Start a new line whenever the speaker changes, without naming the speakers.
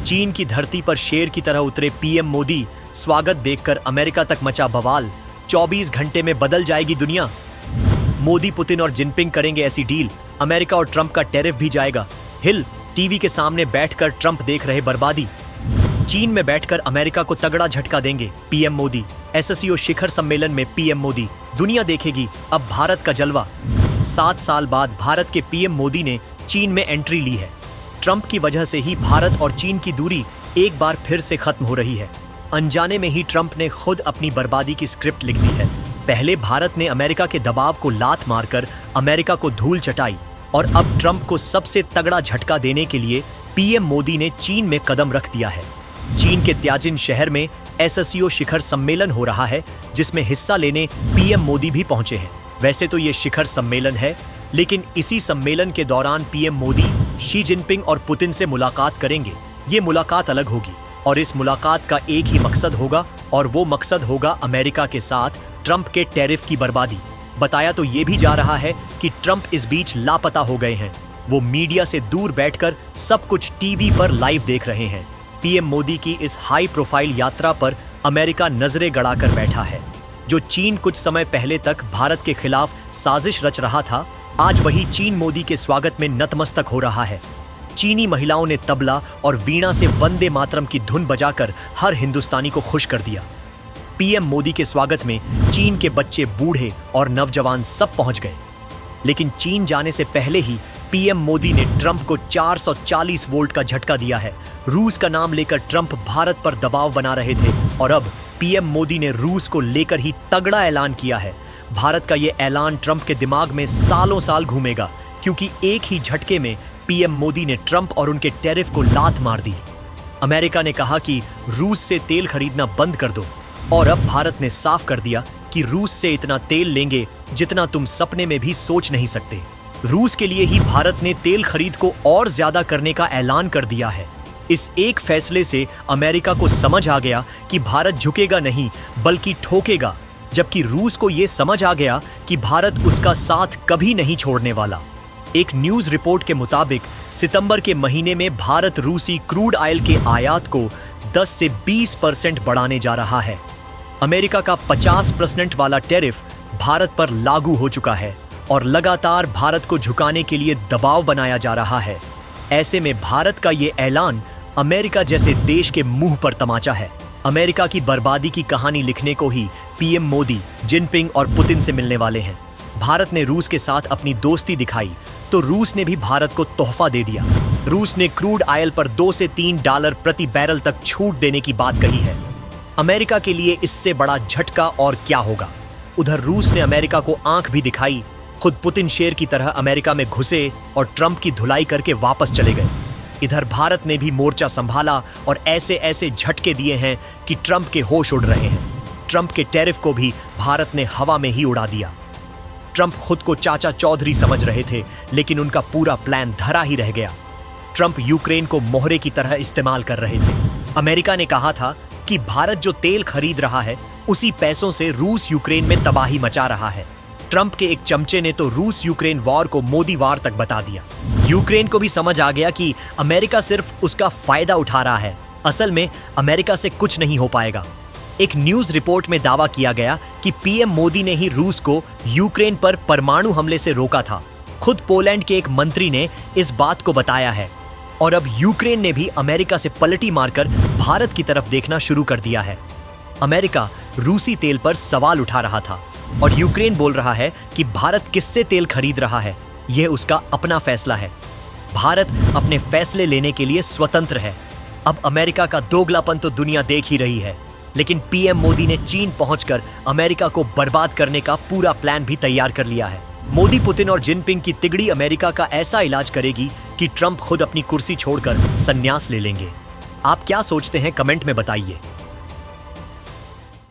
चीन की धरती पर शेर की तरह उतरे पीएम मोदी, स्वागत देखकर अमेरिका तक मचा बवाल। 24 घंटे में बदल जाएगी दुनिया। मोदी, पुतिन और जिनपिंग करेंगे ऐसी डील, अमेरिका और ट्रंप का टैरिफ भी जाएगा। हिल टीवी के सामने बैठकर ट्रंप देख रहे बर्बादी। चीन में बैठकर अमेरिका को तगड़ा झटका देंगे पीएम मोदी। एससीओ शिखर सम्मेलन में पीएम मोदी, दुनिया देखेगी अब भारत का जलवा। 7 साल बाद भारत के पीएम मोदी ने चीन में एंट्री ली है। ट्रंप की वजह से ही भारत और चीन की दूरी एक बार फिर से खत्म हो रही है। अनजाने में ही ट्रंप ने खुद अपनी बर्बादी की स्क्रिप्ट लिख दी है। पहले भारत ने अमेरिका के दबाव को लात मारकर अमेरिका को धूल चटाई और अब ट्रंप को सबसे तगड़ा झटका देने के लिए पीएम मोदी ने चीन में कदम रख दिया है। चीन के त्याजिन शहर में एससीओ शिखर सम्मेलन हो रहा है, जिसमें हिस्सा लेने पीएम मोदी भी पहुंचे हैं। वैसे तो ये शिखर सम्मेलन है, लेकिन इसी सम्मेलन के दौरान पीएम मोदी शी जिनपिंग और पुतिन से मुलाकात करेंगे। ये मुलाकात अलग होगी और इस मुलाकात का एक ही मकसद होगा और वो मकसद होगा अमेरिका के साथ ट्रंप के टैरिफ की बर्बादी। बताया तो ये भी जा रहा है कि ट्रंप इस बीच लापता हो गए हैं। वो मीडिया से दूर बैठकर सब कुछ टीवी पर लाइव देख रहे हैं। पीएम मोदी की इस हाई प्रोफाइल यात्रा पर अमेरिका नजरें गड़ाकर बैठा है। जो चीन कुछ समय पहले तक भारत के खिलाफ साजिश रच रहा था, आज वही चीन मोदी के स्वागत में नतमस्तक हो रहा है। चीनी महिलाओं ने तबला और वीणा से वंदे मातरम की धुन बजाकर हर हिंदुस्तानी को खुश कर दिया। पीएम मोदी के स्वागत में चीन के बच्चे, बूढ़े और नौजवान सब पहुंच गए। लेकिन चीन जाने से पहले ही पीएम मोदी ने ट्रंप को 440 वोल्ट का झटका दिया है। रूस का नाम लेकर ट्रंप भारत पर दबाव बना रहे थे और अब पीएम मोदी ने रूस को लेकर ही तगड़ा ऐलान किया है। भारत का ये ऐलान ट्रंप के दिमाग में सालों साल घूमेगा, क्योंकि एक ही झटके में पीएम मोदी ने ट्रंप और उनके टैरिफ को लात मार दी। अमेरिका ने कहा कि रूस से तेल खरीदना बंद कर दो और अब भारत ने साफ कर दिया कि रूस से इतना तेल लेंगे जितना तुम सपने में भी सोच नहीं सकते। रूस के लिए ही भारत ने तेल खरीद को और ज्यादा करने का ऐलान कर दिया है। इस एक फैसले से अमेरिका को समझ आ गया कि भारत झुकेगा नहीं बल्कि ठोकेगा, जबकि रूस को यह समझ आ गया कि भारत उसका साथ कभी नहीं छोड़ने वाला। एक न्यूज रिपोर्ट के मुताबिक सितंबर के महीने में भारत रूसी क्रूड ऑयल के आयात को 10 से 20% बढ़ाने जा रहा है। अमेरिका का 50% वाला टैरिफ भारत पर लागू हो चुका है और लगातार भारत को झुकाने के लिए दबाव बनाया जा रहा है। ऐसे में भारत का ये ऐलान अमेरिका जैसे देश के मुंह पर तमाचा है। अमेरिका की बर्बादी की कहानी लिखने को ही पीएम मोदी, जिनपिंग और पुतिन से मिलने वाले हैं। भारत ने रूस के साथ अपनी दोस्ती दिखाई तो रूस ने भी भारत को तोहफा दे दिया। रूस ने क्रूड ऑयल पर $2 से $3 प्रति बैरल तक छूट देने की बात कही है। अमेरिका के लिए इससे बड़ा झटका और क्या होगा। उधर रूस ने अमेरिका को आंख भी दिखाई। खुद पुतिन शेर की तरह अमेरिका में घुसे और ट्रंप की धुलाई करके वापस चले गए। इधर भारत ने भी मोर्चा संभाला और ऐसे ऐसे झटके दिए हैं कि ट्रंप के होश उड़ रहे हैं। ट्रंप के टैरिफ को भी भारत ने हवा में ही उड़ा दिया। ट्रंप खुद को चाचा चौधरी समझ रहे थे, लेकिन उनका पूरा प्लान धरा ही रह गया। ट्रंप यूक्रेन को मोहरे की तरह इस्तेमाल कर रहे थे। अमेरिका ने कहा था कि भारत जो तेल खरीद रहा है, उसी पैसों से रूस यूक्रेन में तबाही मचा रहा है। ट्रंप के एक चमचे ने तो रूस यूक्रेन वॉर को मोदी वार तक बता दिया। यूक्रेन को भी समझ आ गया कि अमेरिका सिर्फ उसका फायदा उठा रहा है। असल में अमेरिका से कुछ नहीं हो पाएगा। एक न्यूज रिपोर्ट में दावा किया गया कि पीएम मोदी ने ही रूस को यूक्रेन पर परमाणु हमले से रोका था। खुद पोलैंड के एक मंत्री ने इस बात को बताया है और अब यूक्रेन ने भी अमेरिका से पलटी मारकर भारत की तरफ देखना शुरू कर दिया है। अमेरिका रूसी तेल पर सवाल उठा रहा था और यूक्रेन बोल रहा है कि भारत किससे तेल खरीद रहा है, यह उसका अपना फैसला है। भारत अपने फैसले लेने के लिए स्वतंत्र है। अब अमेरिका का दोगलापन तो दुनिया देख ही रही है, लेकिन पीएम मोदी ने चीन पहुंचकर अमेरिका को बर्बाद करने का पूरा प्लान भी तैयार कर लिया है। मोदी, पुतिन और जिनपिंग की तिगड़ी अमेरिका का ऐसा इलाज करेगी कि ट्रंप खुद अपनी कुर्सी छोड़कर संन्यास ले लेंगे। आप क्या सोचते हैं, कमेंट में बताइए।